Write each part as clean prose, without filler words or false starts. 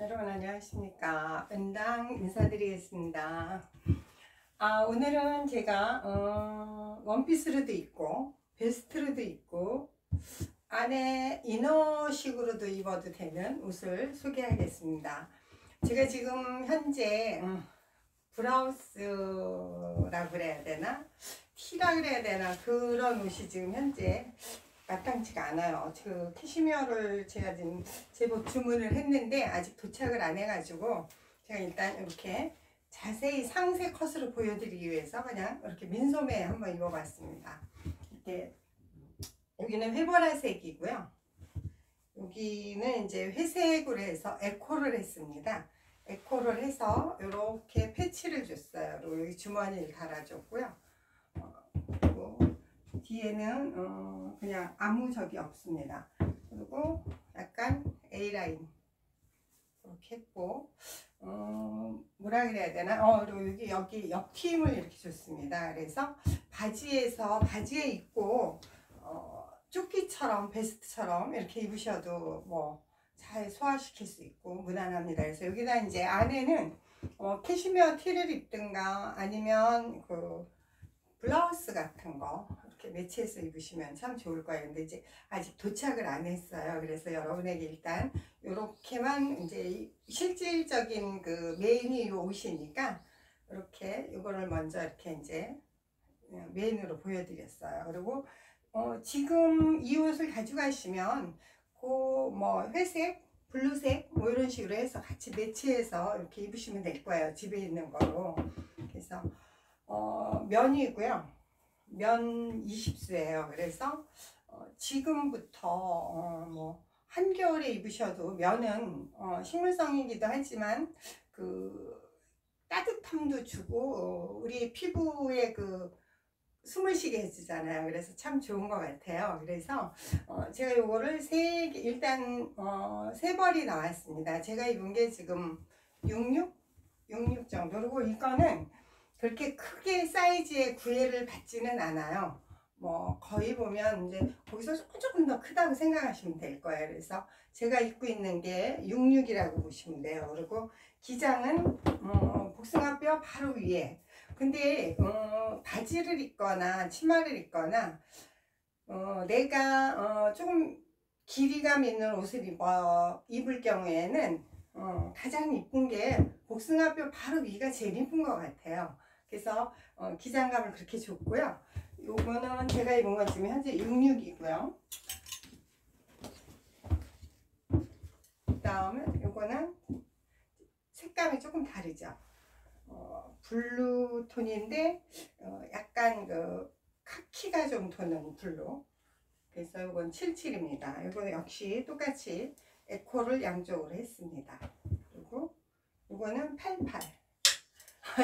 여러분 안녕하십니까. 은당 인사드리겠습니다. 오늘은 제가 원피스로도 있고 베스트로도 있고 안에 이너식으로도 입어도 되는 옷을 소개하겠습니다. 제가 지금 현재 브라우스라 그래야 되나 티라 그래야 되나 그런 옷이 지금 현재 마땅치가 않아요. 그 캐시미어를 제가 지금 제법 주문을 했는데 아직 도착을 안 해가지고 제가 일단 이렇게 자세히 상세 컷으로 보여드리기 위해서 그냥 이렇게 민소매 한번 입어봤습니다. 이렇게 여기는 회보라색이고요. 여기는 이제 회색으로 해서 에코를 했습니다. 에코를 해서 이렇게 패치를 줬어요. 그리고 여기 주머니를 달아줬고요. 그리고 뒤에는 그냥 아무 적이 없습니다. 그리고 약간 A라인 이렇게 했고 뭐라 그래야 되나 그리고 여기 옆팀을 이렇게 줬습니다. 그래서 바지에 입고 조끼처럼 베스트처럼 이렇게 입으셔도 뭐 잘 소화시킬 수 있고 무난합니다. 그래서 여기다 이제 안에는 캐시미어 티를 입든가 아니면 그 블라우스 같은 거 이렇게 매치해서 입으시면 참 좋을 거예요. 근데 이제 아직 도착을 안 했어요. 그래서 여러분에게 일단 이렇게만 이제 실질적인 그 메인이 요 옷이니까 이렇게 이거를 먼저 이렇게 이제 메인으로 보여드렸어요. 그리고 지금 이 옷을 가져가시면 그 뭐 회색, 블루색 뭐 이런 식으로 해서 같이 매치해서 이렇게 입으시면 될 거예요. 집에 있는 거로. 그래서 면이고요. 면 20수예요. 그래서 지금부터 뭐 한겨울에 입으셔도 면은 식물성이기도 하지만 그 따뜻함도 주고 우리 피부에 그 숨을 쉬게 해주잖아요. 그래서 참 좋은 것 같아요. 그래서 제가 요거를 일단 세 벌이 나왔습니다. 제가 입은 게 지금 66 정도. 그리고 이거는 그렇게 크게 사이즈의 구애를 받지는 않아요. 뭐 거의 보면 이제 거기서 조금 더 크다고 생각하시면 될 거예요. 그래서 제가 입고 있는 게 66이라고 보시면 돼요. 그리고 기장은 복숭아뼈 바로 위에. 근데 바지를 입거나 치마를 입거나 내가 조금 길이감 있는 옷을 입을 경우에는 가장 이쁜 게 복숭아뼈 바로 위가 제일 이쁜 것 같아요. 그래서 기장감을 그렇게 줬고요. 요거는 제가 입은 건 지금 현재 66이고요. 그 다음에 요거는 색감이 조금 다르죠. 블루 톤인데 약간 그 카키가 좀 도는 블루. 그래서 이건 77입니다. 이거 역시 똑같이 에코를 양쪽으로 했습니다. 그리고 이거는 88.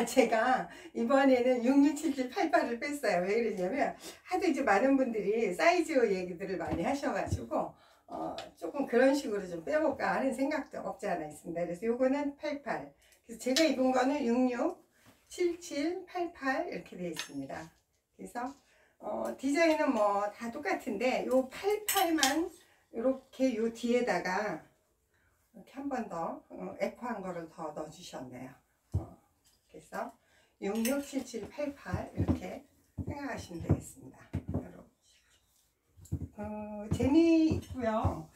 제가 이번에는 66, 77, 88을 뺐어요. 왜 그러냐면 하도 이제 많은 분들이 사이즈 얘기들을 많이 하셔가지고 조금 그런 식으로 좀 빼볼까 하는 생각도 없지 않아 있습니다. 그래서 이거는 88. 그래서 제가 입은 거는 66, 77, 88 이렇게 되어 있습니다. 그래서 디자인은 뭐 다 똑같은데 요 88만 이렇게 요 뒤에다가 이렇게 한 번 더 에코한 거를 더 넣어 주셨네요. 그래서 66, 77, 88 이렇게 생각하시면 되겠습니다. 재미있고요.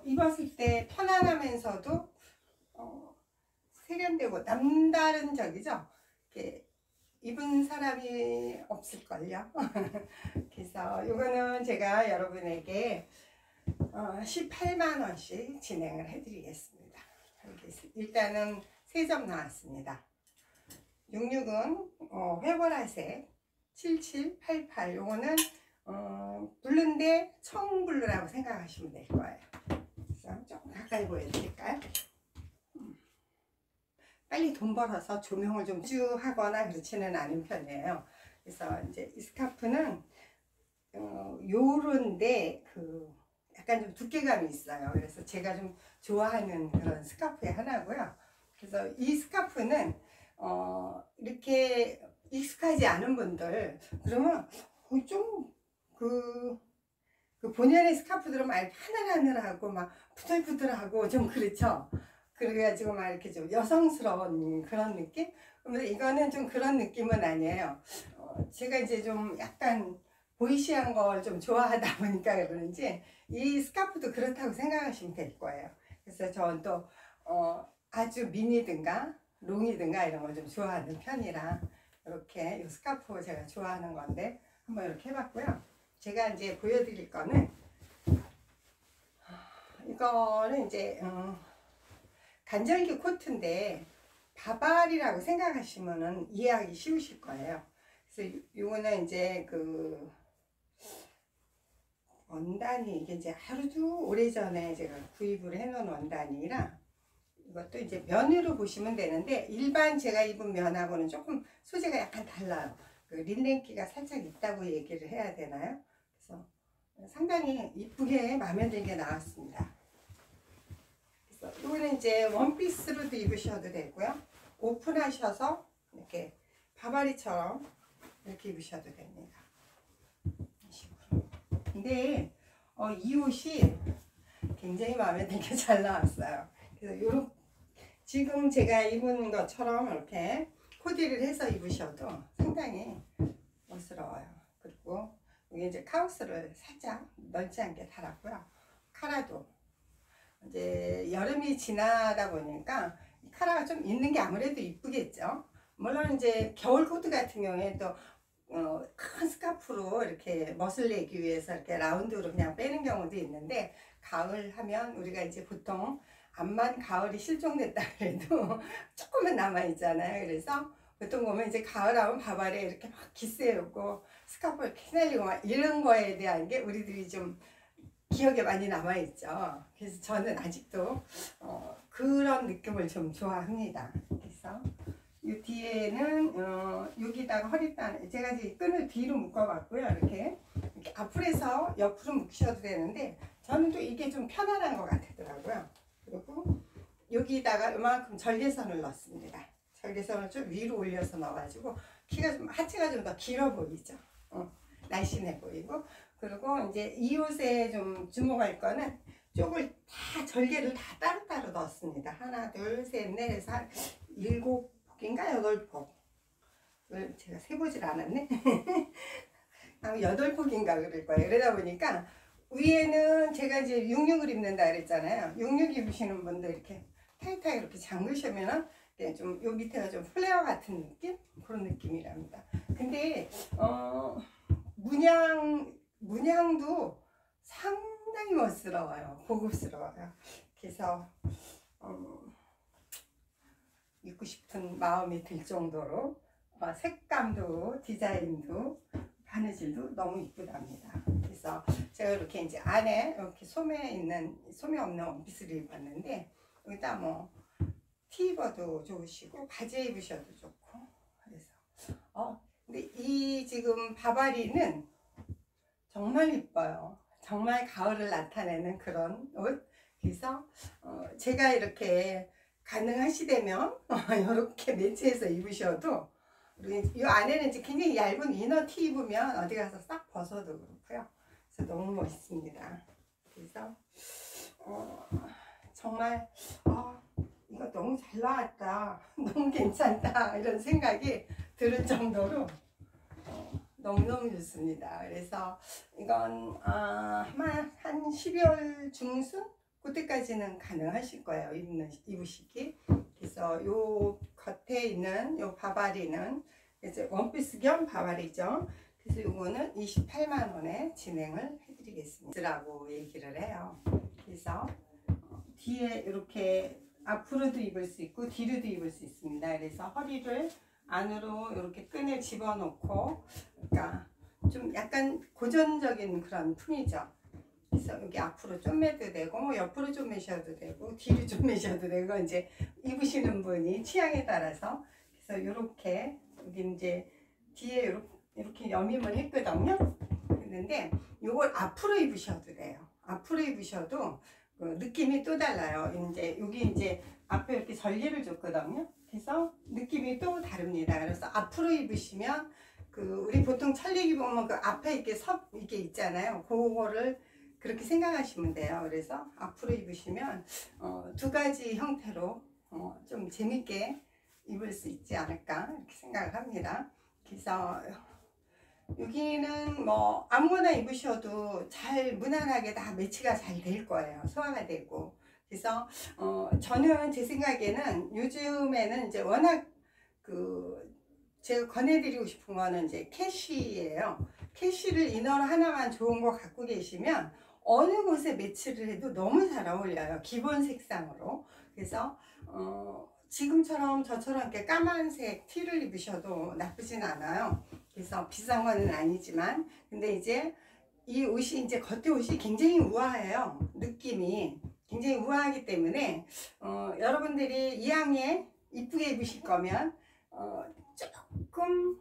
입었을 때 편안하면서도 세련되고 남다른 적이죠. 이렇게 입은 사람이 없을걸요. 그래서 이거는 제가 여러분에게 18만원씩 진행을 해드리겠습니다. 일단은 3점 나왔습니다. 66은 회보라색, 77, 88 요거는 블루인데 청블루라고 생각하시면 될 거예요. 그래서 조금 가까이 보여드릴까요? 빨리 돈 벌어서 조명을 좀 쭉 하거나 그렇지는 않은 편이에요. 그래서 이제 이 스카프는 요런데 그 약간 좀 두께감이 있어요. 그래서 제가 좀 좋아하는 그런 스카프의 하나고요. 그래서 이 스카프는 이렇게 익숙하지 않은 분들 그러면 좀 그 본연의 스카프들은 막 하늘하늘하고 막 부들부들하고 좀 그렇죠. 그래가지고 막 이렇게 좀 여성스러운 그런 느낌? 근데 이거는 좀 그런 느낌은 아니에요. 제가 이제 좀 약간 보이시한 걸 좀 좋아하다 보니까 그런지 이 스카프도 그렇다고 생각하시면 될 거예요. 그래서 저는 또 아주 미니든가 롱이든가 이런 걸 좀 좋아하는 편이라 이렇게 이 스카프 제가 좋아하는 건데 한번 이렇게 해봤고요. 제가 이제 보여드릴 거는 이거는 이제 간절기 코트인데 바발이라고 생각하시면은 이해하기 쉬우실 거예요. 그래서 요거는 이제 그 원단이 이게 이제 하루도 오래전에 제가 구입을 해놓은 원단이라 이것도 이제 면으로 보시면 되는데 일반 제가 입은 면하고는 조금 소재가 약간 달라요. 그 린넨기가 살짝 있다고 얘기를 해야 되나요? 그래서 상당히 이쁘게 마음에 들게 나왔습니다. 그래서 이거는 이제 원피스로도 입으셔도 되고요. 오픈하셔서 이렇게 바바리처럼 이렇게 입으셔도 됩니다. 근데 이 옷이 굉장히 마음에 들게 잘 나왔어요. 그래서 요런 지금 제가 입은 것처럼 이렇게 코디를 해서 입으셔도 상당히 멋스러워요. 그리고 여기 이제 카우스를 살짝 넓지 않게 달았고요. 카라도 이제 여름이 지나다 보니까 카라가 좀 있는 게 아무래도 이쁘겠죠. 물론 이제 겨울 코트 같은 경우에 또 큰 스카프로 이렇게 멋을 내기 위해서 이렇게 라운드로 그냥 빼는 경우도 있는데 가을 하면 우리가 이제 보통 암만 가을이 실종됐다 그래도 조금은 남아 있잖아요. 그래서 보통 보면 이제 가을 하면 바바리에 이렇게 막 기세우고 스카프 이렇게 휘날리고 막 이런 거에 대한 게 우리들이 좀 기억에 많이 남아 있죠. 그래서 저는 아직도 그런 느낌을 좀 좋아합니다. 그래서 이 뒤에는 여기다가 허리단 제가 이제 끈을 뒤로 묶어봤고요. 이렇게 앞으로 해서 옆으로 묶으셔도 되는데 저는 또 이게 좀 편안한 것 같더라고요. 그리고 여기다가 이만큼 절개선을 넣습니다. 절개선을 좀 위로 올려서 넣어가지고 키가 좀 하체가 좀 더 길어 보이죠. 날씬해 보이고 그리고 이제 이 옷에 좀 주목할 거는 쪽을 다 절개를 다 따로따로 넣었습니다. 하나, 둘, 셋, 넷 해서 한 7폭인가 8폭을 제가 세보질 않았네. 아마 8폭인가 그럴 거예요. 그러다 보니까 위에는 제가 이제 66을 입는다 그랬잖아요. 66 입으시는 분들 이렇게 타이트하게 이렇게 잠그시면은 좀 요 밑에가 좀 플레어 같은 느낌? 그런 느낌이랍니다. 근데 문양도 상당히 멋스러워요. 고급스러워요. 그래서 입고 싶은 마음이 들 정도로 색감도 디자인도 바느질도 너무 이쁘답니다. 그래서 제가 이렇게 이제 안에 이렇게 소매 없는 원피스를 입었는데 여기다 뭐 티 입어도 좋으시고 바지 입으셔도 좋고 그래서 근데 이 지금 바바리는 정말 이뻐요. 정말 가을을 나타내는 그런 옷. 그래서 제가 이렇게 가능하시다면 이렇게 매치해서 입으셔도 이 안에는 이제 굉장히 얇은 이너 티 입으면 어디 가서 싹 벗어도 그렇고요. 그래서 너무 멋있습니다. 그래서 정말 이거 너무 잘 나왔다. 너무 괜찮다. 이런 생각이 들 정도로 너무너무 좋습니다. 그래서 이건 아마 한 12월 중순? 그때까지는 가능하실 거예요. 입으시기. 그래서 요 겉에 있는 요 바바리는 이제 원피스 겸 바바리죠. 그래서 요거는 28만원에 진행을 해드리겠습니다. 라고 얘기를 해요. 그래서 뒤에 이렇게 앞으로도 입을 수 있고 뒤로도 입을 수 있습니다. 그래서 허리를 안으로 이렇게 끈을 집어넣고 그러니까 좀 약간 고전적인 그런 풍이죠. 그래서 여기 앞으로 좀 매도 되고 뭐 옆으로 좀 매셔도 되고 뒤로 좀 매셔도 되고 이제 입으시는 분이 취향에 따라서 그래서 이렇게 여기 이제 뒤에 이렇게 여밈을 했거든요. 했는데 이걸 앞으로 입으셔도 돼요. 앞으로 입으셔도 그 느낌이 또 달라요. 이제 여기 이제 앞에 이렇게 절개를 줬거든요. 그래서 느낌이 또 다릅니다. 그래서 앞으로 입으시면 그 우리 보통 천리기 보면 그 앞에 이렇게 이게 있잖아요. 그거를 그렇게 생각하시면 돼요. 그래서 앞으로 입으시면 두 가지 형태로 좀 재밌게 입을 수 있지 않을까 이렇게 생각을 합니다. 그래서 여기는 뭐 아무거나 입으셔도 잘 무난하게 다 매치가 잘 될 거예요. 소화가 되고. 그래서 저는 제 생각에는 요즘에는 이제 워낙 제가 권해드리고 싶은 거는 이제 캐시예요. 캐시를 이너로 하나만 좋은 거 갖고 계시면 어느 곳에 매치를 해도 너무 잘 어울려요. 기본 색상으로. 그래서 지금처럼 저처럼 이렇게 까만색 티를 입으셔도 나쁘진 않아요. 그래서 비싼 거는 아니지만, 근데 이제 이 옷이 이제 겉에 옷이 굉장히 우아해요. 느낌이 굉장히 우아하기 때문에 여러분들이 이왕에 이쁘게 입으실 거면 조금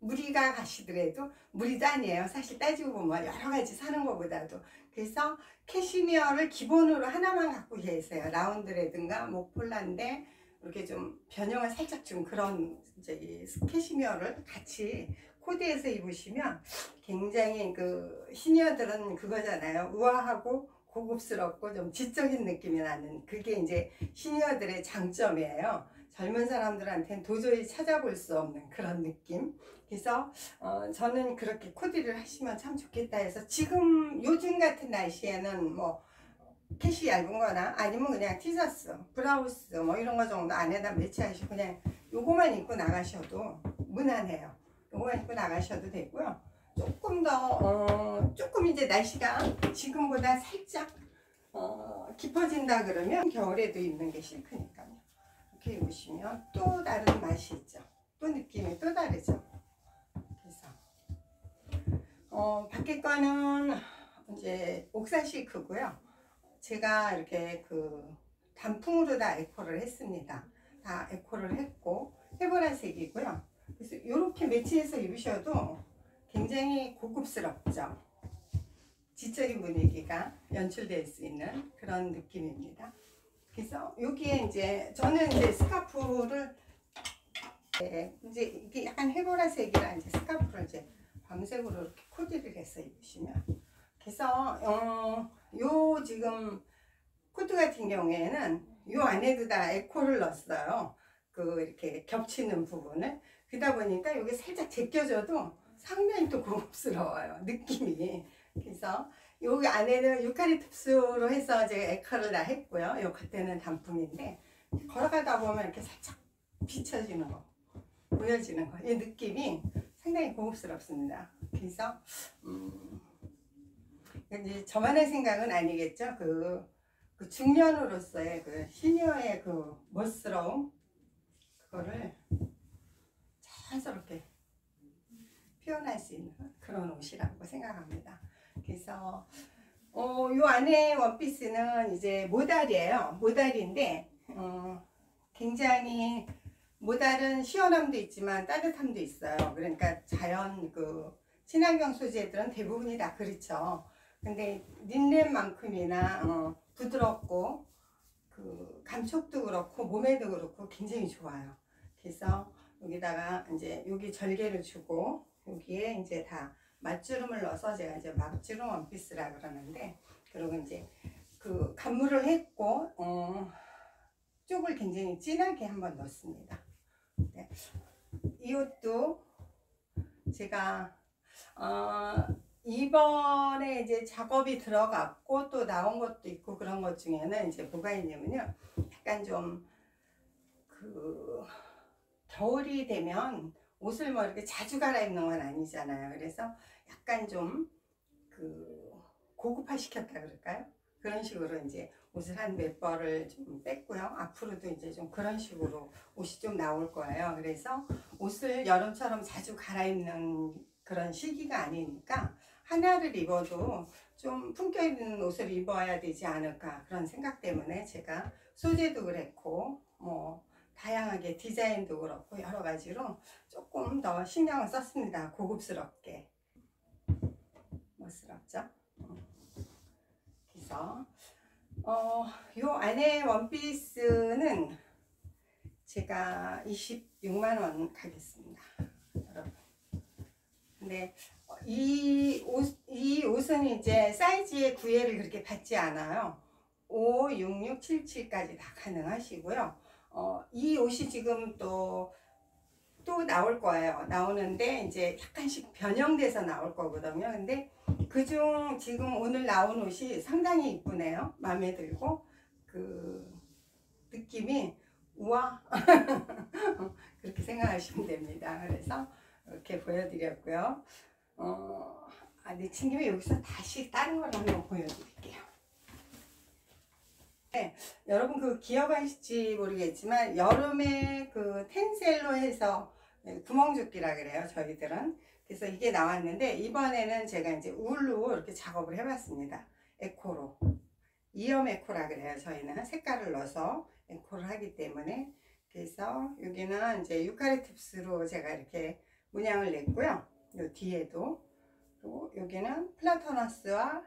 무리가 가시더라도 무리도 아니에요. 사실 따지고 보면 여러 가지 사는 것보다도. 그래서 캐시미어를 기본으로 하나만 갖고 계세요. 라운드라든가 목폴라인데 이렇게 좀 변형을 살짝 준 그런 이제 캐시미어를 같이 코디해서 입으시면 굉장히 시니어들은 그거잖아요. 우아하고 고급스럽고 좀 지적인 느낌이 나는, 그게 이제 시니어들의 장점이에요. 젊은 사람들한테는 도저히 찾아볼 수 없는 그런 느낌. 그래서 저는 그렇게 코디를 하시면 참 좋겠다 해서, 지금 요즘 같은 날씨에는 뭐 캐시 얇은 거나 아니면 그냥 티셔츠, 브라우스 뭐 이런 거 정도 안에다 매치하시고 그냥 요거만 입고 나가셔도 무난해요. 요거만 입고 나가셔도 되고요. 조금 이제 날씨가 지금보다 살짝 깊어진다 그러면 겨울에도 입는 게 실크니까요. 이렇게 입으시면 또 다른 맛이 있죠. 또 느낌이 또 다르죠. 그래서 밖에 거는 이제 옥산 시크고요. 제가 이렇게 단풍으로 다 에코를 했습니다. 다 에코를 했고 해보라색이고요. 그래서 이렇게 매치해서 입으셔도 굉장히 고급스럽죠. 지적인 분위기가 연출될 수 있는 그런 느낌입니다. 그래서 여기에 이제 저는 이제 스카프를 이제 이게 약간 해보라색이라 이제 스카프를 이제 밤색으로 이렇게 코디를 해서 입으시면, 그래서 요 지금 코트 같은 경우에는 요 안에도 다 에코를 넣었어요. 이렇게 겹치는 부분을. 그러다 보니까 여기 살짝 제껴져도 상당히 또 고급스러워요, 느낌이. 그래서 여기 안에는 유카리투스로 해서 제가 에코를 다 했고요. 요 겉에는 단풍인데 걸어가다 보면 이렇게 살짝 비춰지는 거, 보여지는 거, 이 느낌이 상당히 고급스럽습니다. 그래서 이제 저만의 생각은 아니겠죠. 그 중년으로서의 시니어의 멋스러움, 그거를 자연스럽게 표현할 수 있는 그런 옷이라고 생각합니다. 그래서 요 안에 원피스는 이제 모달이에요. 모달인데 굉장히 모달은 시원함도 있지만 따뜻함도 있어요. 그러니까 자연 친환경 소재들은 대부분이 다 그렇죠. 근데 린넨만큼이나 부드럽고 감촉도 그렇고 몸에도 그렇고 굉장히 좋아요. 그래서 여기다가 이제 여기 절개를 주고 여기에 이제 다 맞주름을 넣어서 제가 이제 막주름 원피스라 그러는데, 그리고 이제 간물을 했고 쪽을 굉장히 진하게 한번 넣습니다. 네. 이 옷도 제가 이번에 이제 작업이 들어갔고 또 나온 것도 있고 그런 것 중에는 이제 뭐가 있냐면요, 약간 좀 겨울이 되면 옷을 뭐 이렇게 자주 갈아입는 건 아니잖아요. 그래서 약간 좀 고급화 시켰다 그럴까요? 그런 식으로 이제 옷을 한 몇 벌을 좀 뺐고요. 앞으로도 이제 좀 그런 식으로 옷이 좀 나올 거예요. 그래서 옷을 여름처럼 자주 갈아입는 그런 시기가 아니니까 하나를 입어도 좀 품격 있는 옷을 입어야 되지 않을까, 그런 생각 때문에 제가 소재도 그렇고 뭐 다양하게 디자인도 그렇고 여러 가지로 조금 더 신경을 썼습니다. 고급스럽게. 멋스럽죠? 그래서 요 안에 원피스는 제가 26만원 가겠습니다, 여러분. 근데 이 옷은 이제 사이즈의 구애를 그렇게 받지 않아요. 5, 6, 6, 7, 7까지 다 가능하시고요. 이 옷이 지금 또 나올 거예요. 나오는데 이제 약간씩 변형돼서 나올 거거든요. 근데 그중 지금 오늘 나온 옷이 상당히 이쁘네요. 마음에 들고 그 느낌이 우와 그렇게 생각하시면 됩니다. 그래서 이렇게 보여드렸고요. 내친 김에 여기서 다시 다른 걸 한번 보여드릴게요. 네, 여러분 그 기억하실지 모르겠지만 여름에 그 텐셀로 해서 구멍죽기라 그래요 저희들은. 그래서 이게 나왔는데 이번에는 제가 이제 울로 이렇게 작업을 해봤습니다. 에코로, 이염 에코라 그래요. 저희는 색깔을 넣어서 에코를 하기 때문에. 그래서 여기는 이제 유카리투스로 제가 이렇게 문양을 냈고요. 요 뒤에도, 그리고 여기는 플라토너스와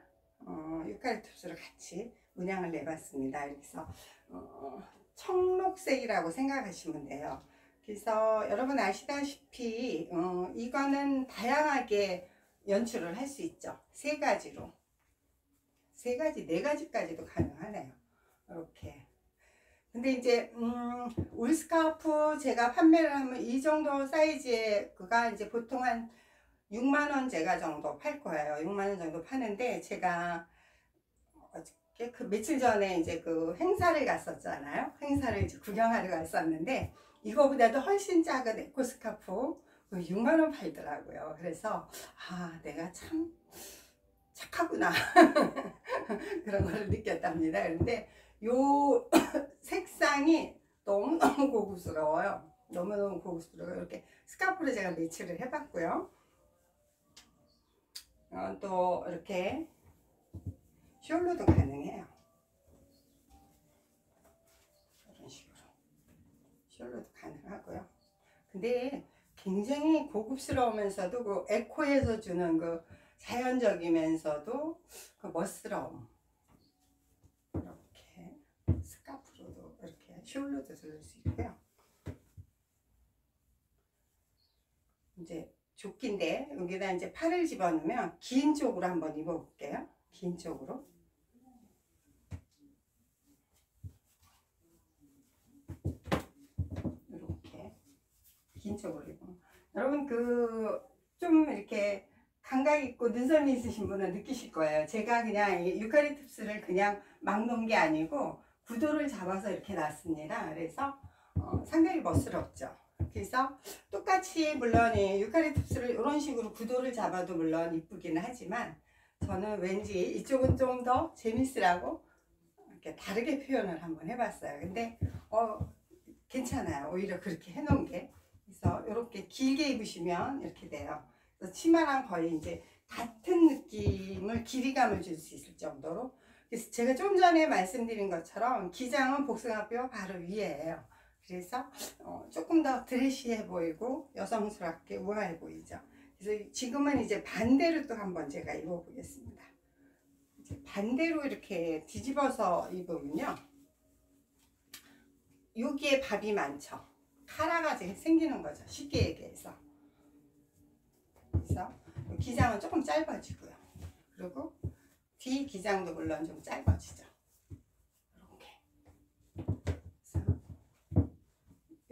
유카리투스를 같이 문양을 내봤습니다. 그래서 청록색이라고 생각하시면 돼요. 그래서 여러분 아시다시피 이거는 다양하게 연출을 할 수 있죠. 세 가지로, 세 가지, 네 가지까지도 가능하네요. 이렇게. 근데 이제 울 스카프 제가 판매를 하면 이 정도 사이즈의 그가 이제 보통 한 6만원 제가 정도 팔 거예요. 6만원 정도 파는데 제가 어저께 그 며칠 전에 이제 그 행사를 갔었잖아요. 행사를 이제 구경하러 갔었는데 이거보다도 훨씬 작은 에코 스카프 6만원 팔더라고요. 그래서 내가 참 착하구나 그런 걸 느꼈답니다. 그런데 요 색상이 너무너무 고급스러워요. 너무너무 고급스러워요. 이렇게 스카프를 제가 매치를 해봤고요. 또 이렇게 숄로도 가능해요. 이런 식으로 숄로도 가능하고요. 근데 굉장히 고급스러우면서도 그 에코에서 주는 그 자연적이면서도 그 멋스러움, 이렇게 스카프로도 이렇게 숄로도 들을 수 있고요. 이제 조끼인데 여기다 이제 팔을 집어넣으면 긴 쪽으로 한번 입어볼게요. 긴 쪽으로. 이렇게 긴 쪽으로 입어. 여러분 좀 이렇게 감각 있고 눈썰미 있으신 분은 느끼실 거예요. 제가 그냥 이 유카리투스를 그냥 막 놓은 게 아니고 구도를 잡아서 이렇게 놨습니다. 그래서 상당히 멋스럽죠. 그래서 똑같이 물론 이 유카리투스를 이런 식으로 구도를 잡아도 물론 이쁘기는 하지만 저는 왠지 이쪽은 좀 더 재밌으라고 이렇게 다르게 표현을 한번 해봤어요. 근데 괜찮아요. 오히려 그렇게 해놓은 게. 그래서 이렇게 길게 입으시면 이렇게 돼요. 그래서 치마랑 거의 이제 같은 느낌을, 길이감을 줄 수 있을 정도로. 그래서 제가 좀 전에 말씀드린 것처럼 기장은 복숭아뼈 바로 위에예요. 그래서 조금 더 드레시해 보이고 여성스럽게 우아해 보이죠. 그래서 지금은 이제 반대로 또 한번 제가 입어보겠습니다. 이제 반대로 이렇게 뒤집어서 입으면요, 여기에 밥이 많죠. 카라가 생기는 거죠. 쉽게 얘기해서. 그래서 기장은 조금 짧아지고요. 그리고 뒤 기장도 물론 좀 짧아지죠.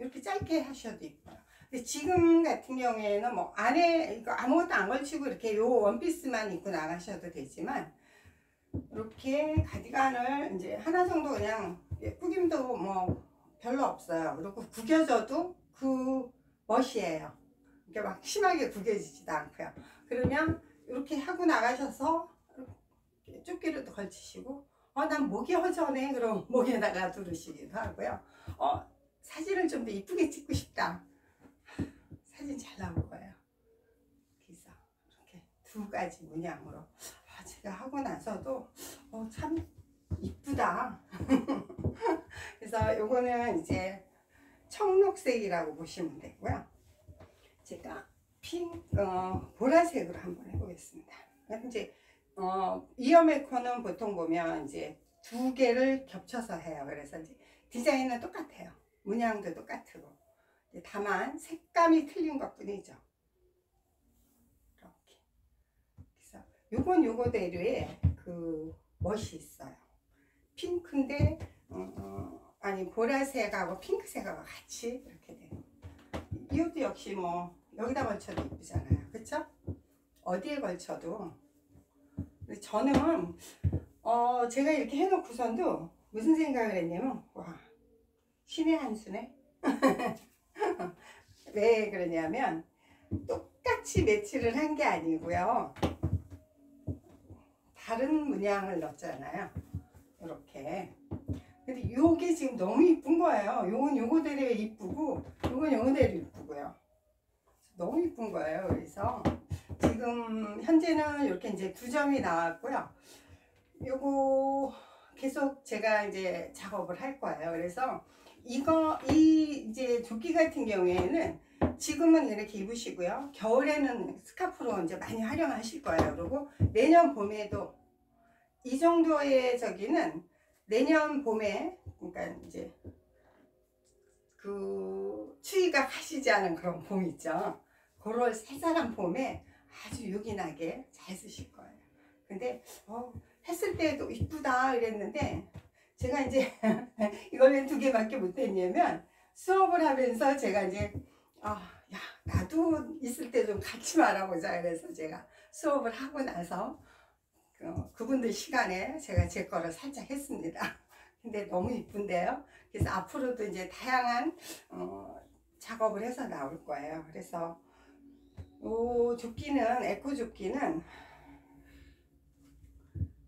이렇게 짧게 하셔도 이뻐요. 근데 지금 같은 경우에는 뭐 안에 이거 아무것도 안 걸치고 이렇게 요 원피스만 입고 나가셔도 되지만, 이렇게 가디건을 이제 하나 정도 그냥 꾸김도 뭐 별로 없어요. 그리고 구겨져도 그 멋이에요. 이렇게 막 심하게 구겨지지도 않고요. 그러면 이렇게 하고 나가셔서 조끼를 걸치시고 난 목이 허전해, 그럼 목에다가 두르시기도 하고요. 사진을 좀 더 이쁘게 찍고 싶다, 사진 잘 나올 거예요. 그래서 이렇게 두 가지 문양으로 제가 하고 나서도 참 이쁘다 그래서 요거는 이제 청록색이라고 보시면 되고요. 제가 보라색으로 한번 해보겠습니다. 이제 이어메코는 보통 보면 이제 두 개를 겹쳐서 해요. 그래서 이제 디자인은 똑같아요. 문양도 똑같고 다만 색감이 틀린 것 뿐이죠. 이렇게 요건 요거대로의 그 멋이 있어요. 핑크인데 아니 보라색하고 핑크색하고 같이 이렇게 돼요. 이것도 역시 뭐 여기다 걸쳐도 이쁘잖아요. 그쵸? 어디에 걸쳐도. 저는 제가 이렇게 해놓고선도 무슨 생각을 했냐면, 와, 신의 한 수네. 왜 그러냐면 똑같이 매치를 한 게 아니고요, 다른 문양을 넣었잖아요. 이렇게. 근데 요게 지금 너무 이쁜 거예요. 요건 요거대로 이쁘고 요건 요거대로 이쁘고요. 너무 이쁜 거예요. 그래서 지금 현재는 이렇게 이제 2점이 나왔고요. 요거 계속 제가 이제 작업을 할 거예요. 그래서 이 이제 조끼 같은 경우에는 지금은 이렇게 입으시고요. 겨울에는 스카프로 이제 많이 활용하실 거예요. 그리고 내년 봄에도 이 정도의 저기는 내년 봄에, 그러니까 이제 그 추위가 가시지 않은 그런 봄 있죠. 그럴 쌀쌀한 봄에 아주 요긴하게 잘 쓰실 거예요. 근데 했을 때도 이쁘다 이랬는데 제가 이제 이걸 왜 2개밖에 못했냐면, 수업을 하면서 제가 이제 야, 나도 있을 때 좀 같이 말아보자. 그래서 제가 수업을 하고 나서 그분들 시간에 제가 제 거를 살짝 했습니다. 근데 너무 이쁜데요. 그래서 앞으로도 이제 다양한 작업을 해서 나올 거예요. 그래서 조끼는, 에코 조끼는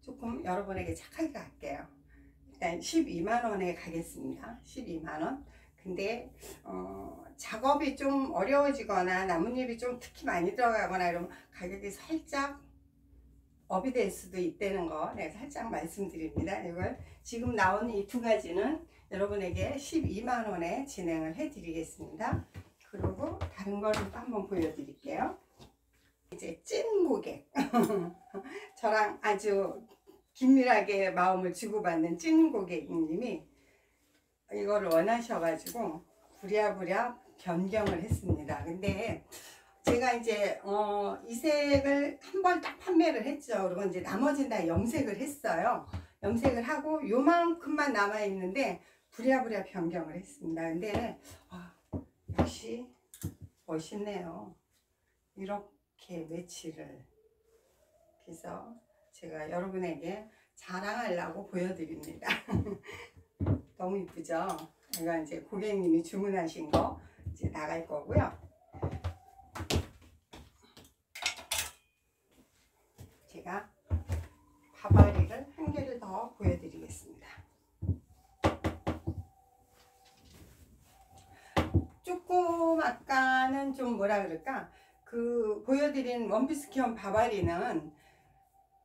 조금 여러분에게 착하게 갈게요. 일단 12만원에 가겠습니다. 12만원. 근데 작업이 좀 어려워지거나 나뭇잎이 좀 특히 많이 들어가거나 이러면 가격이 살짝 업이 될 수도 있다는 거 내가 살짝 말씀드립니다. 이걸 지금 나온 이 2가지는 여러분에게 12만원에 진행을 해 드리겠습니다. 그리고 다른 거를 또 한번 보여드릴게요. 이제 찐 고객 저랑 아주 긴밀하게 마음을 주고받는 찐 고객님이 이거를 원하셔가지고 부랴부랴 변경을 했습니다. 근데 제가 이제 이 색을 한 번 딱 판매를 했죠. 그리고 이제 나머지는 다 염색을 했어요. 염색을 하고 요만큼만 남아 있는데 부랴부랴 변경을 했습니다. 근데 역시 멋있네요. 이렇게 매치를. 그래서 제가 여러분에게 자랑하려고 보여드립니다. 너무 이쁘죠? 이거 이제 고객님이 주문하신 거 이제 나갈 거고요. 제가 바바리를 한 개를 더 보여드리겠습니다. 조금 아까는 좀 뭐라 그럴까, 그 보여드린 원피스 키온 바바리는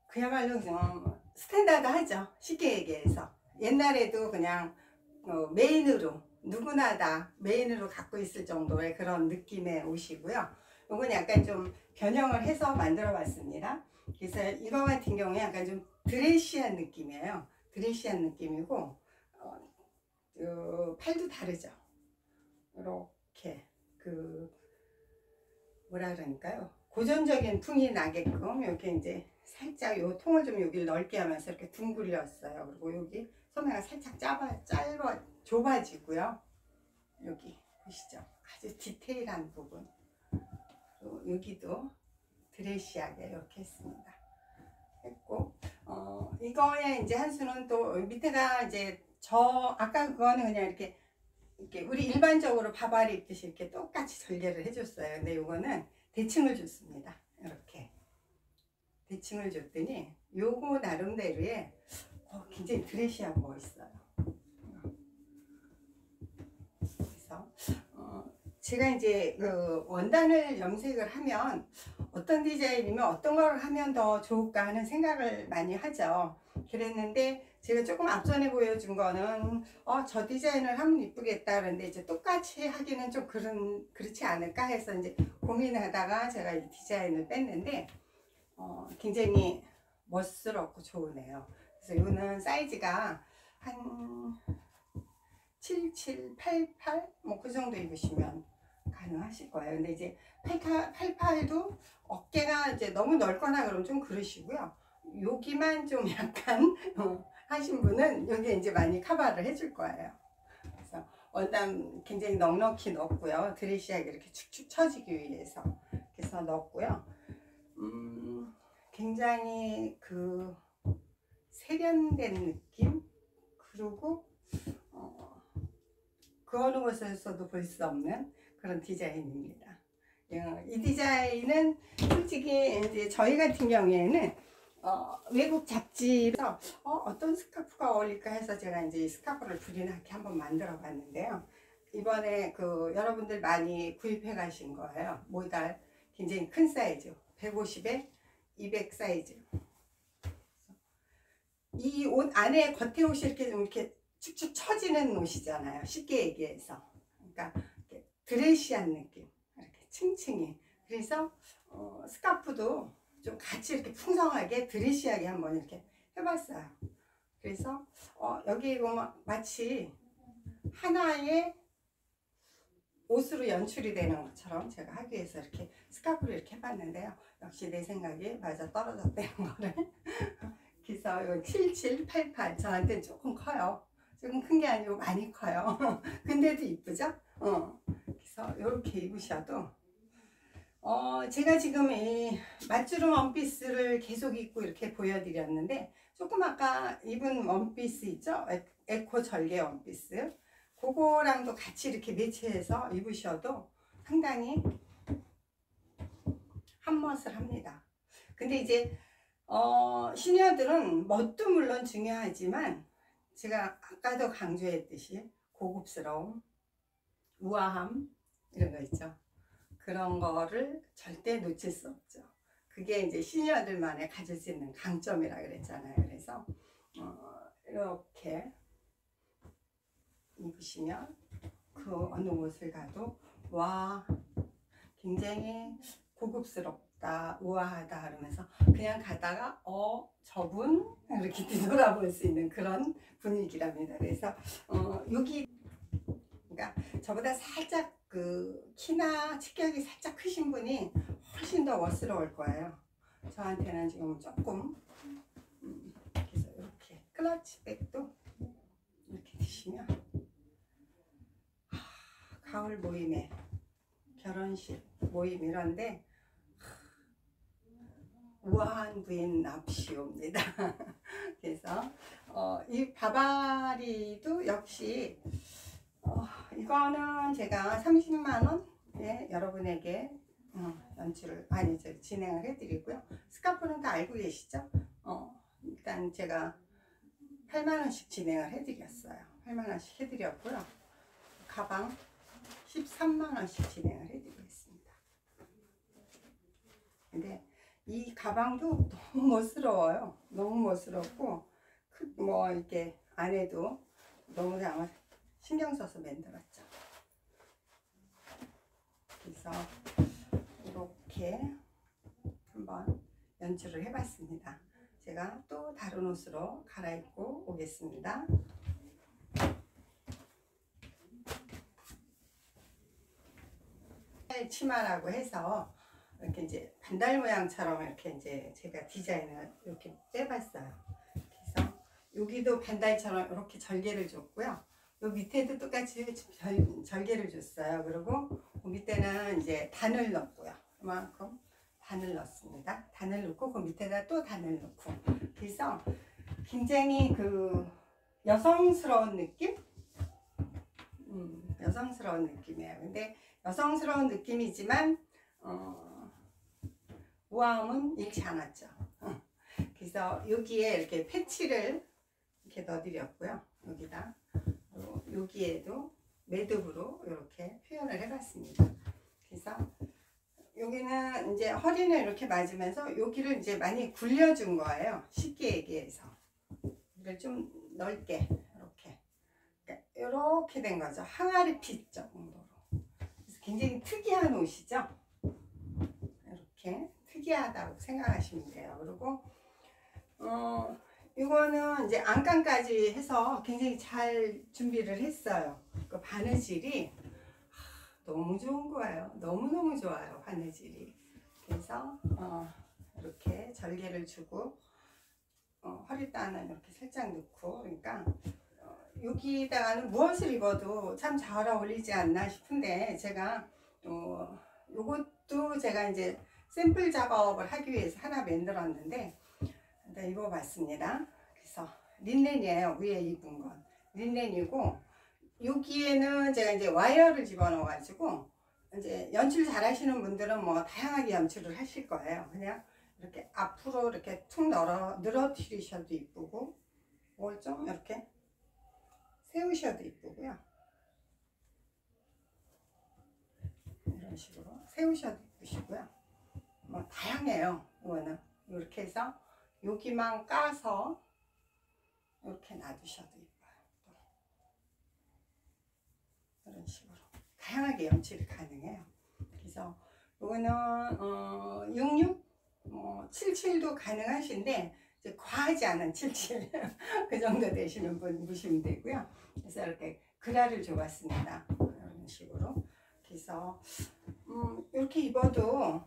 그야말로 좀 스탠다드하죠. 쉽게 얘기해서 옛날에도 그냥 메인으로 누구나 다 메인으로 갖고 있을 정도의 그런 느낌의 옷이고요. 이건 약간 좀 변형을 해서 만들어 봤습니다. 그래서 이거 같은 경우에 약간 좀 드레시한 느낌이에요. 드레시한 느낌이고 팔도 다르죠. 이렇게 그 뭐라 그러니까요, 고전적인 풍이 나게끔 이렇게 이제 살짝 요 통을 좀 여기를 넓게 하면서 이렇게 둥글렸어요. 그리고 여기 소매가 살짝 좁아지고요. 여기 보시죠, 아주 디테일한 부분. 여기도 드레시하게 이렇게 했습니다. 했고 이거에 이제 한 수는 또 밑에가 이제 아까 그거는 그냥 이렇게 우리 일반적으로 바바리 입듯이 이렇게 똑같이 절개를 해줬어요. 근데 이거는 대칭을 줬습니다. 이렇게 대칭을 줬더니 요거 나름대로의 굉장히 드레시하고 멋있어요. 그래서 제가 이제 그 원단을 염색을 하면 어떤 디자인이면 어떤 걸 하면 더 좋을까 하는 생각을 많이 하죠. 그랬는데 제가 조금 앞전에 보여준 거는 저 디자인을 하면 이쁘겠다 그런데 이제 똑같이 하기는 좀 그렇지 않을까 해서 이제 고민하다가 제가 이 디자인을 뺐는데 굉장히 멋스럽고 좋으네요. 그래서 이거는 사이즈가 한 77, 88 뭐 그 정도 입으시면 가능하실 거예요. 근데 이제 팔팔도 어깨가 이제 너무 넓거나 그러면 좀 그러시고요. 여기만 좀 약간 하신 분은 여기 이제 많이 커버를 해줄 거예요. 그래서 원단 굉장히 넉넉히 넣었고요. 드레시하게 이렇게 축축 처지기 위해서 그래서 넣었고요. 굉장히 그 세련된 느낌, 그리고 그 어느 곳에서도 볼 수 없는 그런 디자인입니다. 이 디자인은 솔직히 이제 저희 같은 경우에는 외국 잡지에서 어떤 스카프가 어울릴까 해서 제가 이제 이 스카프를 불이 나게 한번 만들어 봤는데요. 이번에 그 여러분들 많이 구입해 가신 거예요. 모달 굉장히 큰 사이즈 150에 200 사이즈. 이 옷 안에 겉에 옷이 이렇게 좀 이렇게 축축 처지는 옷이잖아요. 쉽게 얘기해서. 그러니까 이렇게 드레시한 느낌. 이렇게 층층이. 그래서 스카프도 좀 같이 이렇게 풍성하게 드레시하게 한번 이렇게 해봤어요. 그래서 여기 보면 마치 하나의 옷으로 연출이 되는 것처럼 제가 하기 위해서 이렇게 스카프를 이렇게 해봤는데요. 역시 내 생각이 맞아 떨어졌다는 거를. 그래서 이거 7788 저한테는 조금 커요. 조금 큰 게 아니고 많이 커요. 근데도 이쁘죠? 그래서 이렇게 입으셔도 제가 지금 이 맞주름 원피스를 계속 입고 이렇게 보여드렸는데 조금 아까 입은 원피스 있죠? 에코 절개 원피스 그거랑도 같이 이렇게 매치해서 입으셔도 상당히 한멋을 합니다. 근데 이제 시니어들은 멋도 물론 중요하지만 제가 아까도 강조했듯이 고급스러움, 우아함 이런 거 있죠. 그런 거를 절대 놓칠 수 없죠. 그게 이제 시니어들만의 가질 수 있는 강점이라 그랬잖아요. 그래서 이렇게 입으시면 그 어느 곳을 가도 와 굉장히 고급스럽다 우아하다 그러면서 그냥 가다가 저분 이렇게 뒤돌아볼 수 있는 그런 분위기랍니다. 그래서 여기 그러니까 저보다 살짝 그 키나 체격이 살짝 크신 분이 훨씬 더 멋스러울 거예요. 저한테는 지금 조금 그래서 이렇게 클러치백도 이렇게 드시면 가을 모임에 결혼식 모임 이런데 우아한 부인 납시옵니다. 그래서 이 바바리도 역시 이거는 제가 30만원에 여러분에게 연출을 진행을 해드리고요. 스카프는 다 알고 계시죠? 일단 제가 8만원씩 진행을 해드렸어요. 8만원씩 해드렸고요. 가방 13만원씩 진행을 해드리겠습니다. 근데 이 가방도 너무 멋스러워요. 너무 멋스럽고 뭐 이렇게 안에도 너무 아마 신경 써서 만들었죠. 그래서 이렇게 한번 연출을 해봤습니다. 제가 또 다른 옷으로 갈아입고 오겠습니다. 치마라고 해서 이렇게 이제 반달 모양처럼 이렇게 이제 제가 디자인을 이렇게 빼봤어요. 그래서 여기도 반달처럼 이렇게 절개를 줬고요. 요 밑에도 똑같이 절개를 줬어요. 그리고 그 밑에는 이제 단을 넣었고요. 이만큼 단을 넣습니다. 단을 넣고 그 밑에다 또 단을 넣고. 그래서 굉장히 그 여성스러운 느낌? 여성스러운 느낌이에요. 근데 여성스러운 느낌이지만 우아함은 잃지 않았죠. 그래서 여기에 이렇게 패치를 이렇게 넣어드렸고요. 여기다 여기에도 매듭으로 이렇게 표현을 해봤습니다. 그래서 여기는 이제 허리는 이렇게 맞으면서 여기를 이제 많이 굴려준 거예요. 쉽게 얘기해서 이걸 좀 넓게 이렇게 된 거죠. 항아리 핏 정도로. 그래서 굉장히 특이한 옷이죠. 이렇게 특이하다고 생각하시면 돼요. 그리고 이거는 이제 안감까지 해서 굉장히 잘 준비를 했어요. 그 바느질이 너무 좋은 거예요. 너무너무 좋아요, 바느질이. 그래서 이렇게 절개를 주고 허리단은 이렇게 살짝 넣고, 그러니까 여기다가는 무엇을 입어도 참 잘 어울리지 않나 싶은데, 제가 요것도 제가 이제 샘플 작업을 하기 위해서 하나 만들었는데 입어봤습니다. 그래서 린넨이에요. 위에 입은 건 린넨이고, 여기에는 제가 이제 와이어를 집어넣어 가지고, 이제 연출 잘 하시는 분들은 뭐 다양하게 연출을 하실 거예요. 그냥 이렇게 앞으로 이렇게 툭 늘어뜨리셔도 이쁘고, 뭘 좀 이렇게 세우셔도 이쁘고요. 이런 식으로 세우셔도 이쁘시고요. 뭐 다양해요. 이거는 이렇게 해서 여기만 까서 이렇게 놔두셔도 이뻐요. 또 이런 식으로 다양하게 연출이 가능해요. 그래서 이거는 66, 77도 가능하신데 이제 과하지 않은 77 그 정도 되시는 분 보시면 되고요. 그래서 이렇게 그라를 줘봤습니다. 이런 식으로. 그래서 이렇게 입어도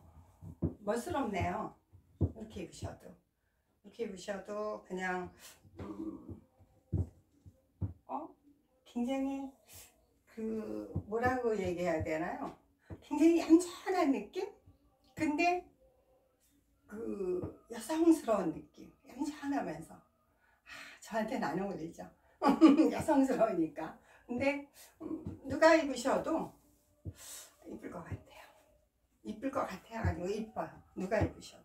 멋스럽네요. 이렇게 입으셔도 그냥 굉장히 그 뭐라고 얘기해야 되나요? 굉장히 얌전한 느낌? 근데 그 여성스러운 느낌, 얌전하면서 저한테는 안 어울리죠. 여성스러우니까. 근데 누가 입으셔도 이쁠 것 같아요. 이쁠 것 같아요. 이뻐요. 누가 입으셔도.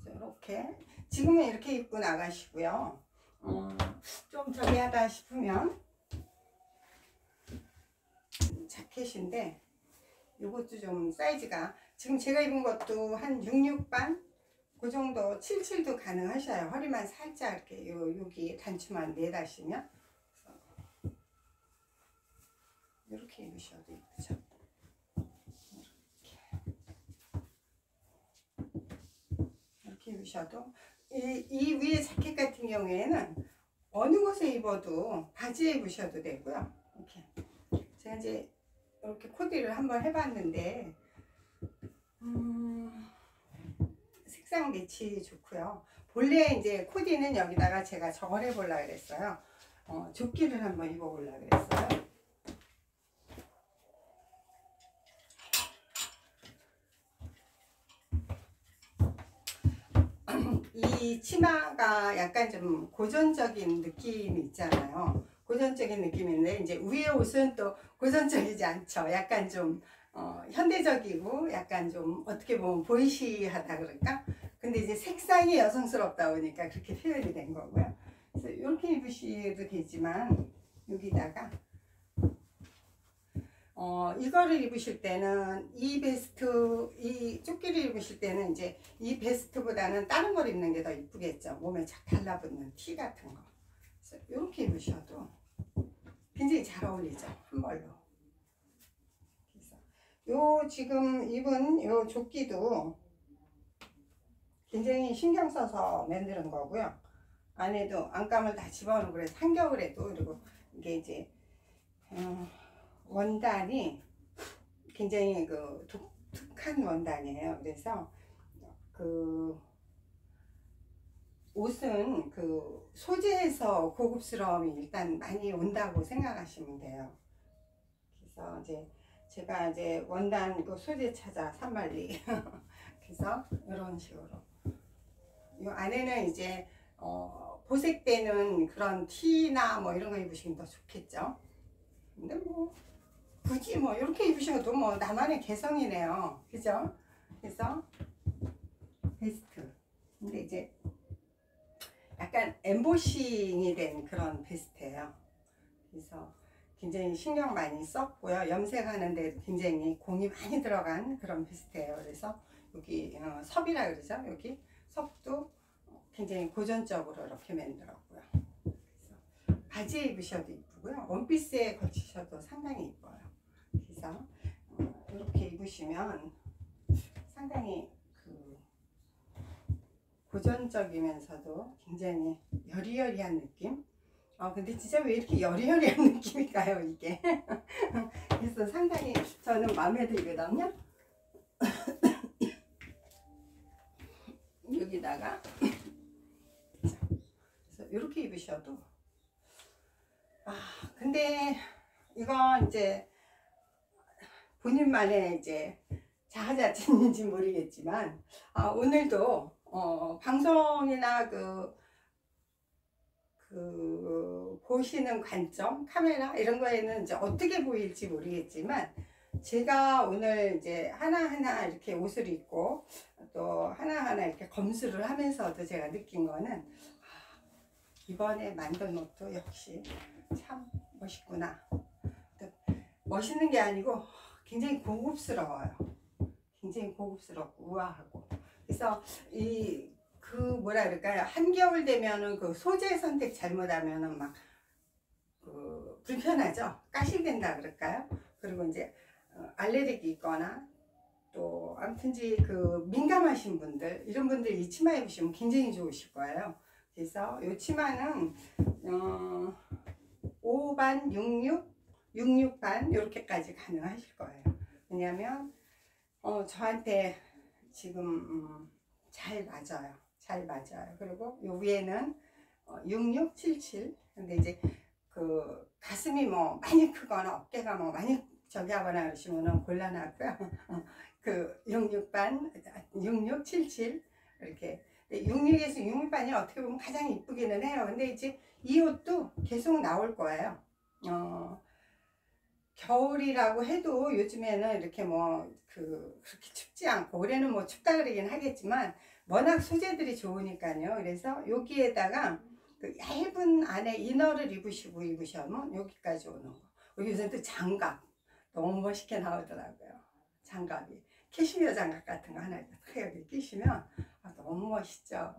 이렇게 지금은 이렇게 입고 나가시고요. 좀 저기 하다 싶으면 자켓인데 이것도 좀 사이즈가, 지금 제가 입은 것도 한 66반 그 정도, 77도 가능하셔요. 허리만 살짝 이렇게 여기 단추만 내다시면 이렇게 입으셔도 이쁘죠. 이렇게 입으셔도, 이 위에 자켓 같은 경우에는 어느 곳에 입어도 바지에 입으셔도 되고요. 이렇게 제가 이제 이렇게 코디를 한번 해봤는데 색상 매치 좋고요. 본래 이제 코디는 여기다가 제가 저걸 해보려고 그랬어요. 조끼를 한번 입어보려고 그랬어요. 이 치마가 약간 좀 고전적인 느낌이 있잖아요. 고전적인 느낌인데 이제 위에 옷은 또 고전적이지 않죠. 약간 좀 현대적이고 약간 좀 어떻게 보면 보이시하다 그럴까? 근데 이제 색상이 여성스럽다 보니까 그렇게 표현이 된 거고요. 그래서 이렇게 입으셔도 되지만 여기다가 이거를 입으실 때는 이 베스트, 이 조끼를 입으실 때는 이제 이 베스트보다는 다른 걸 입는 게 더 이쁘겠죠. 몸에 착 달라붙는 티 같은 거. 그래서 이렇게 입으셔도 굉장히 잘 어울리죠. 한 벌로. 그래서 요 지금 입은 요 조끼도 굉장히 신경 써서 만드는 거고요. 안에도 안감을 다 집어넣고 그래서 한겨울에도, 그리고 이게 이제 원단이 굉장히 그 독특한 원단이에요. 그래서 그 옷은 그 소재에서 고급스러움이 일단 많이 온다고 생각하시면 돼요. 그래서 이제 제가 이제 원단 그 소재 찾아 산말리 그래서 이런 식으로 이 안에는 이제 보색되는 그런 티나 뭐 이런 거 입으시면 더 좋겠죠. 근데 뭐 굳이 뭐 이렇게 입으셔도 뭐 나만의 개성이네요. 그죠? 그래서 베스트. 근데 이제 약간 엠보싱이 된 그런 베스트예요. 그래서 굉장히 신경 많이 썼고요. 염색하는데 굉장히 공이 많이 들어간 그런 베스트예요. 그래서 여기 섭이라 그러죠. 여기 섭도 굉장히 고전적으로 이렇게 만들었고요. 그래서 바지에 입으셔도 이쁘고요. 원피스에 걸치셔도 상당히 이뻐요. 그래서 이렇게 입으시면 상당히 그 고전적이면서도 굉장히 여리여리한 느낌. 근데 진짜 왜 이렇게 여리여리한 느낌일까요, 이게? 그래서 상당히 저는 마음에 들거든요. 여기다가 그래서 이렇게 입으셔도 근데 이건 이제 본인만의 이제 자아자찬인지 모르겠지만 오늘도 방송이나 보시는 관점, 카메라 이런 거에는 이제 어떻게 보일지 모르겠지만 제가 오늘 이제 하나하나 이렇게 옷을 입고 또 하나하나 이렇게 검수를 하면서도 제가 느낀 거는 이번에 만든 옷도 역시 참 멋있구나. 멋있는 게 아니고 굉장히 고급스러워요. 굉장히 고급스럽고 우아하고. 그래서 뭐라 그럴까요? 한겨울 되면은 그 소재 선택 잘못하면은 막 불편하죠. 가시된다 그럴까요? 그리고 이제 알레르기 있거나 또 아무튼지 민감하신 분들, 이런 분들 이 치마 입으시면 굉장히 좋으실 거예요. 그래서 이 치마는 5반 66, 66반 이렇게까지 가능하실 거예요. 왜냐면 저한테 지금 잘 맞아요. 잘 맞아요. 그리고 요 위에는 66, 77. 근데 이제 가슴이 뭐 많이 크거나 어깨가 뭐 많이 저기 하거나 그러시면은 곤란하고요. 66반, 66, 77 이렇게. 66에서 66반이 어떻게 보면 가장 이쁘기는 해요. 근데 이제 이 옷도 계속 나올 거예요. 겨울이라고 해도 요즘에는 이렇게 그렇게 춥지 않고, 올해는 뭐 춥다 그러긴 하겠지만 워낙 소재들이 좋으니까요. 그래서 여기에다가 얇은 안에 이너를 입으시면 여기까지 오는 거. 여기서 또 장갑 너무 멋있게 나오더라고요. 장갑이 캐시미어 장갑 같은 거 하나 여기 끼시면 너무 멋있죠.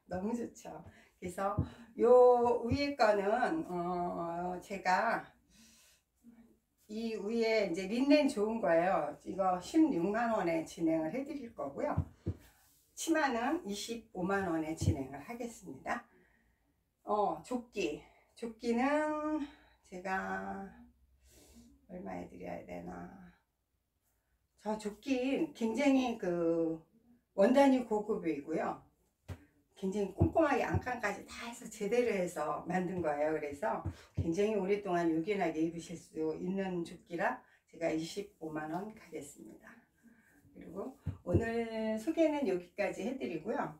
너무 좋죠. 그래서 요 위에 거는 제가 이 위에 이제 린넨 좋은 거예요. 이거 16만원에 진행을 해 드릴 거고요. 치마는 25만원에 진행을 하겠습니다. 조끼는 제가 얼마에 드려야 되나. 저 조끼 굉장히 원단이 고급이고요. 굉장히 꼼꼼하게 안감까지 다 해서 제대로 해서 만든 거예요. 그래서 굉장히 오랫동안 요긴하게 입으실 수 있는 조끼라 제가 25만원 가겠습니다. 그리고 오늘 소개는 여기까지 해드리고요.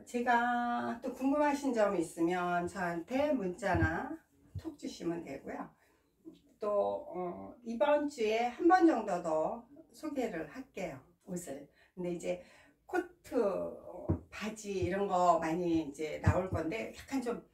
제가 또 궁금하신 점 있으면 저한테 문자나 톡 주시면 되고요. 또 이번 주에 한 번 정도 더 소개를 할게요. 옷을. 근데 이제 코트, 바지 이런 거 많이 이제 나올 건데 약간 좀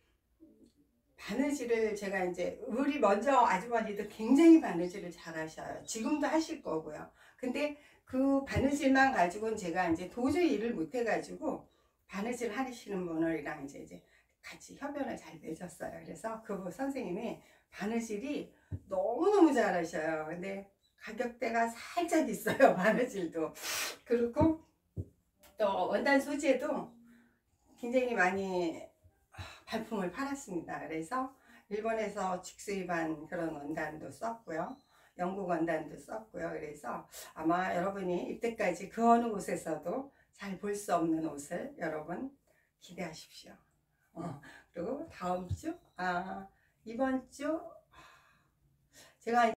바느질을 제가 이제 우리 먼저 아주머니도 굉장히 바느질을 잘 하셔요. 지금도 하실 거고요. 근데 그 바느질만 가지고는 제가 이제 도저히 일을 못 해가지고 바느질 하시는 분이랑 이제 같이 협연을 잘 맺었어요. 그래서 그 선생님이 바느질이 너무너무 잘하셔요. 근데 가격대가 살짝 있어요. 바느질도. 그리고 또 원단 소재도 굉장히 많이 발품을 팔았습니다. 그래서 일본에서 직수입한 그런 원단도 썼고요. 영국 원단도 썼고요. 그래서 아마 여러분이 이때까지 그 어느 곳에서도 잘 볼 수 없는 옷을 여러분 기대하십시오. 그리고 다음 주, 이번 주 제가